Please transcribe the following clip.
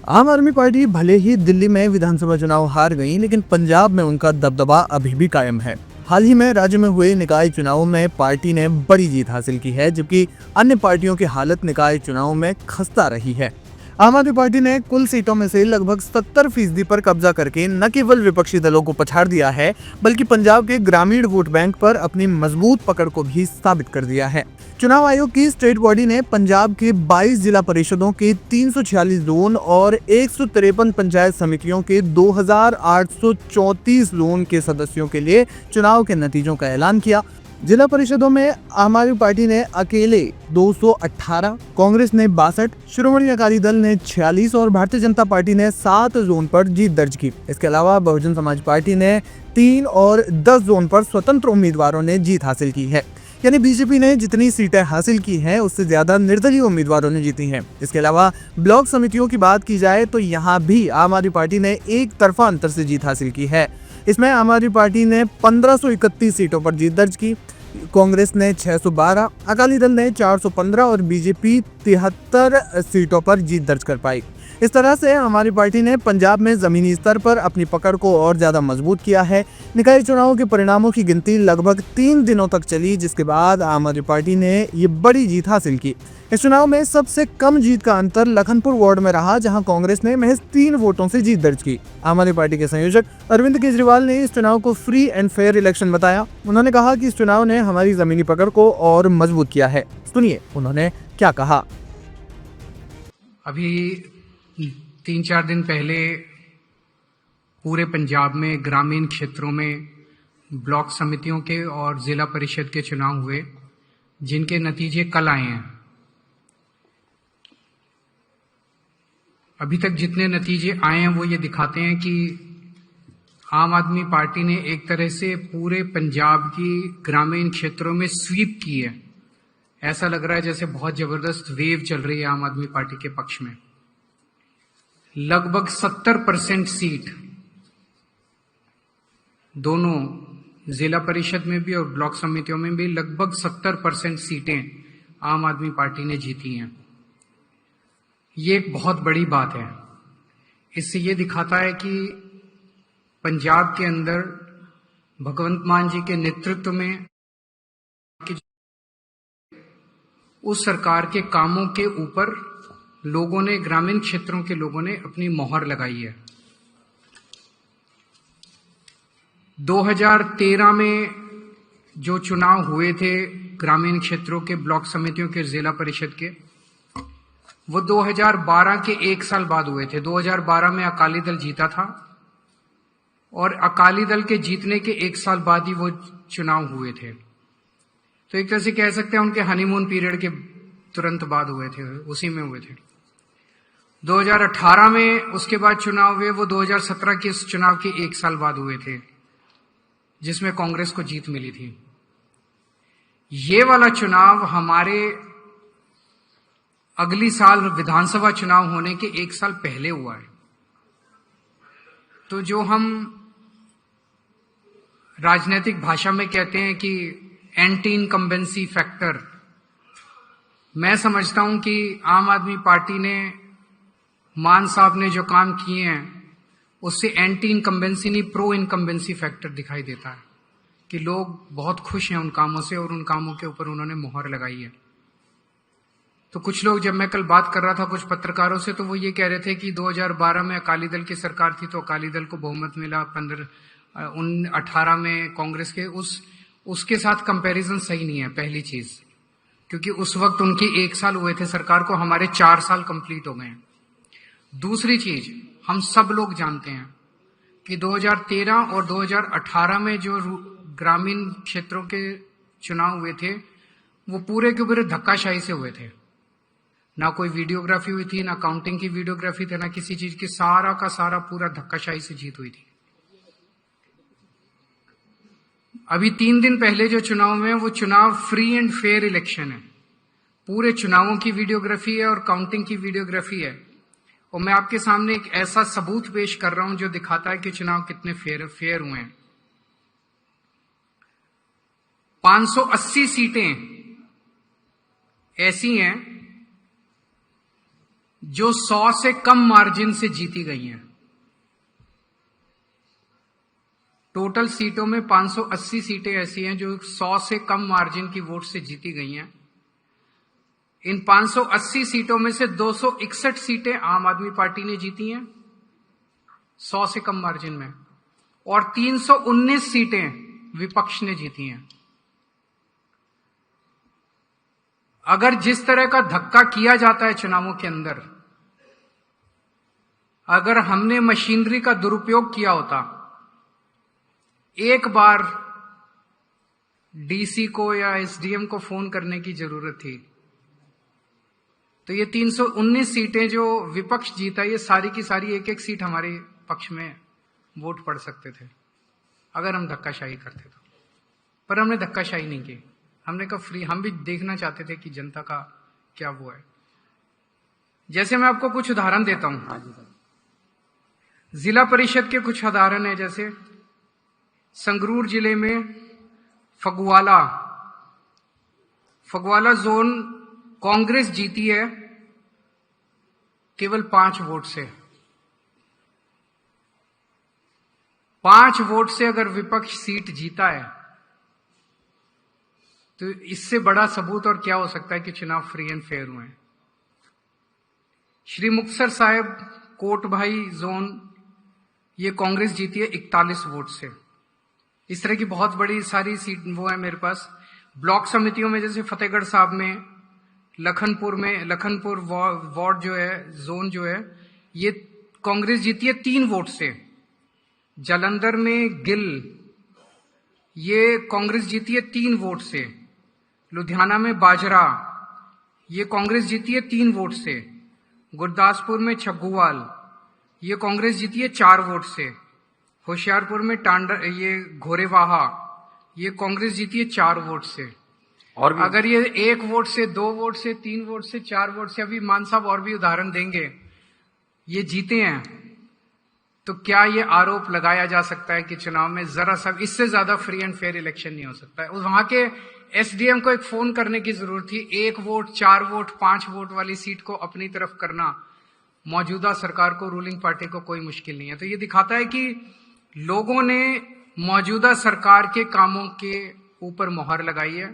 आम आदमी पार्टी भले ही दिल्ली में विधानसभा चुनाव हार गई, लेकिन पंजाब में उनका दबदबा अभी भी कायम है। हाल ही में राज्य में हुए निकाय चुनावों में पार्टी ने बड़ी जीत हासिल की है, जबकि अन्य पार्टियों की हालत निकाय चुनावों में खस्ता रही है। आम आदमी पार्टी ने कुल सीटों में से लगभग 70% पर कब्जा करके न केवल विपक्षी दलों को पछाड़ दिया है, बल्कि पंजाब के ग्रामीण वोट बैंक पर अपनी मजबूत पकड़ को भी साबित कर दिया है। चुनाव आयोग की स्टेट बॉडी ने पंजाब के 22 जिला परिषदों के 346 जोन और 153 पंचायत समितियों के 2834 जोन के सदस्यों के लिए चुनाव के नतीजों का ऐलान किया। जिला परिषदों में आम आदमी पार्टी ने अकेले 218, कांग्रेस ने 62, श्रोमणी अकाली दल ने 46 और भारतीय जनता पार्टी ने 7 जोन पर जीत दर्ज की। इसके अलावा बहुजन समाज पार्टी ने 3 और 10 जोन पर स्वतंत्र उम्मीदवारों ने जीत हासिल की है। यानी बीजेपी ने जितनी सीटें हासिल की हैं, उससे ज्यादा निर्दलीय उम्मीदवारों ने जीती हैं। इसके अलावा ब्लॉक समितियों की बात की जाए तो यहाँ भी आम आदमी पार्टी ने एक तरफा अंतर से जीत हासिल की है। इसमें आम आदमी पार्टी ने 1531 सीटों पर जीत दर्ज की, कांग्रेस ने 612, अकाली दल ने 415 और बीजेपी 73 सीटों पर जीत दर्ज कर पाई। इस तरह से हमारी पार्टी ने पंजाब में जमीनी स्तर पर अपनी पकड़ को और ज्यादा मजबूत किया है। निकाय चुनावों के परिणामों की गिनती लगभग 3 दिनों तक चली, जिसके बाद आम आदमी पार्टी ने ये बड़ी जीत हासिल की। इस चुनाव में सबसे कम जीत का अंतर लखनपुर वार्ड में रहा, जहां कांग्रेस ने महज 3 वोटों से जीत दर्ज की। आम आदमी पार्टी के संयोजक अरविंद केजरीवाल ने इस चुनाव को फ्री एंड फेयर इलेक्शन बताया। उन्होंने कहा कि इस चुनाव ने हमारी जमीनी पकड़ को और मजबूत किया है। सुनिए उन्होंने क्या कहा। अभी 3-4 दिन पहले पूरे पंजाब में ग्रामीण क्षेत्रों में ब्लॉक समितियों के और जिला परिषद के चुनाव हुए, जिनके नतीजे कल आए हैं। अभी तक जितने नतीजे आए हैं वो ये दिखाते हैं कि आम आदमी पार्टी ने एक तरह से पूरे पंजाब की ग्रामीण क्षेत्रों में स्वीप की है। ऐसा लग रहा है जैसे बहुत जबरदस्त वेव चल रही है आम आदमी पार्टी के पक्ष में। लगभग 70% सीट दोनों जिला परिषद में भी और ब्लॉक समितियों में भी लगभग 70% सीटें आम आदमी पार्टी ने जीती हैं। ये एक बहुत बड़ी बात है। इससे ये दिखाता है कि पंजाब के अंदर भगवंत मान जी के नेतृत्व में उस सरकार के कामों के ऊपर लोगों ने, ग्रामीण क्षेत्रों के लोगों ने अपनी मोहर लगाई है। 2013 में जो चुनाव हुए थे ग्रामीण क्षेत्रों के, ब्लॉक समितियों के, जिला परिषद के, वो 2012 के 1 साल बाद हुए थे। 2012 में अकाली दल जीता था और अकाली दल के जीतने के 1 साल बाद ही वो चुनाव हुए थे। तो एक तरह से कह सकते हैं उनके हनीमून पीरियड के तुरंत बाद हुए थे, उसी में हुए थे। 2018 में उसके बाद चुनाव हुए, वो 2017 के इस चुनाव के 1 साल बाद हुए थे, जिसमें कांग्रेस को जीत मिली थी। ये वाला चुनाव हमारे अगली साल विधानसभा चुनाव होने के 1 साल पहले हुआ है। तो जो हम राजनीतिक भाषा में कहते हैं कि एंटी इनकम्बेंसी फैक्टर, मैं समझता हूं कि आम आदमी पार्टी ने, मान साहब ने जो काम किए हैं, उससे एंटी इनकम्बेंसी नहीं, प्रो इनकम्बेंसी फैक्टर दिखाई देता है कि लोग बहुत खुश हैं उन कामों से और उन कामों के ऊपर उन्होंने मोहर लगाई है। तो कुछ लोग, जब मैं कल बात कर रहा था कुछ पत्रकारों से, तो वो ये कह रहे थे कि 2012 में अकाली दल की सरकार थी तो अकाली दल को बहुमत मिला, 18 में कांग्रेस के, उसके साथ कंपैरिजन सही नहीं है। पहली चीज, क्योंकि उस वक्त उनके 1 साल हुए थे सरकार को, हमारे 4 साल कंप्लीट हो गए हैं। दूसरी चीज, हम सब लोग जानते हैं कि 2013 और 2018 में जो ग्रामीण क्षेत्रों के चुनाव हुए थे, वो पूरे के पूरे धक्काशाही से हुए थे। ना कोई वीडियोग्राफी हुई थी, ना काउंटिंग की वीडियोग्राफी थी, ना किसी चीज की, सारा का सारा पूरा धक्काशाही से जीत हुई थी। अभी 3 दिन पहले जो चुनाव में, वो चुनाव फ्री एंड फेयर इलेक्शन है। पूरे चुनावों की वीडियोग्राफी है और काउंटिंग की वीडियोग्राफी है। और मैं आपके सामने एक ऐसा सबूत पेश कर रहा हूं जो दिखाता है कि चुनाव कितने फेयर हुए हैं। 580 सीटें ऐसी हैं जो 100 से कम मार्जिन से जीती गई हैं। टोटल सीटों में 580 सीटें ऐसी हैं जो 100 से कम मार्जिन की वोट से जीती गई हैं। इन 580 सीटों में से 261 सीटें आम आदमी पार्टी ने जीती हैं 100 से कम मार्जिन में, और 319 सीटें विपक्ष ने जीती हैं। अगर जिस तरह का धक्का किया जाता है चुनावों के अंदर, अगर हमने मशीनरी का दुरुपयोग किया होता, एक बार डीसी को या एसडीएम को फोन करने की जरूरत थी, तो ये 319 सीटें जो विपक्ष जीता, ये सारी की सारी एक एक सीट हमारे पक्ष में वोट पड़ सकते थे अगर हम धक्काशाही करते तो। पर हमने धक्काशाही नहीं की। हमने कहा फ्री, हम भी देखना चाहते थे कि जनता का क्या वो है। जैसे मैं आपको कुछ उदाहरण देता हूं, जिला परिषद के कुछ उदाहरण है। जैसे संगरूर जिले में फगवाला जोन कांग्रेस जीती है केवल 5 वोट से। 5 वोट से अगर विपक्ष सीट जीता है तो इससे बड़ा सबूत और क्या हो सकता है कि चुनाव फ्री एंड फेयर हुए। श्री मुक्तसर साहिब कोटभाई जोन, ये कांग्रेस जीती है 41 वोट से। इस तरह की बहुत बड़ी सारी सीट वो है मेरे पास। ब्लॉक समितियों में जैसे फतेहगढ़ साहब में, लखनपुर वार्ड जो है, जोन जो है, ये कांग्रेस जीती है 3 वोट से। जालंधर में गिल, ये कांग्रेस जीती है 3 वोट से। लुधियाना में बाजरा, ये कांग्रेस जीती है 3 वोट से। गुरदासपुर में छग्गुवाल, ये कांग्रेस जीती है 4 वोट से। होशियारपुर में ये घोरेवाहा, ये कांग्रेस जीती है 4 वोट से। और अगर ये 1 वोट से, 2 वोट से, 3 वोट से, 4 वोट से, अभी मान साहब और भी उदाहरण देंगे, ये जीते हैं, तो क्या ये आरोप लगाया जा सकता है कि चुनाव में जरा सा इससे ज्यादा फ्री एंड फेयर इलेक्शन नहीं हो सकता है? वहां के एसडीएम को एक फोन करने की जरूरत थी। 1 वोट, 4 वोट, 5 वोट वाली सीट को अपनी तरफ करना मौजूदा सरकार को, रूलिंग पार्टी को कोई मुश्किल नहीं है। तो ये दिखाता है कि लोगों ने मौजूदा सरकार के कामों के ऊपर मोहर लगाई है।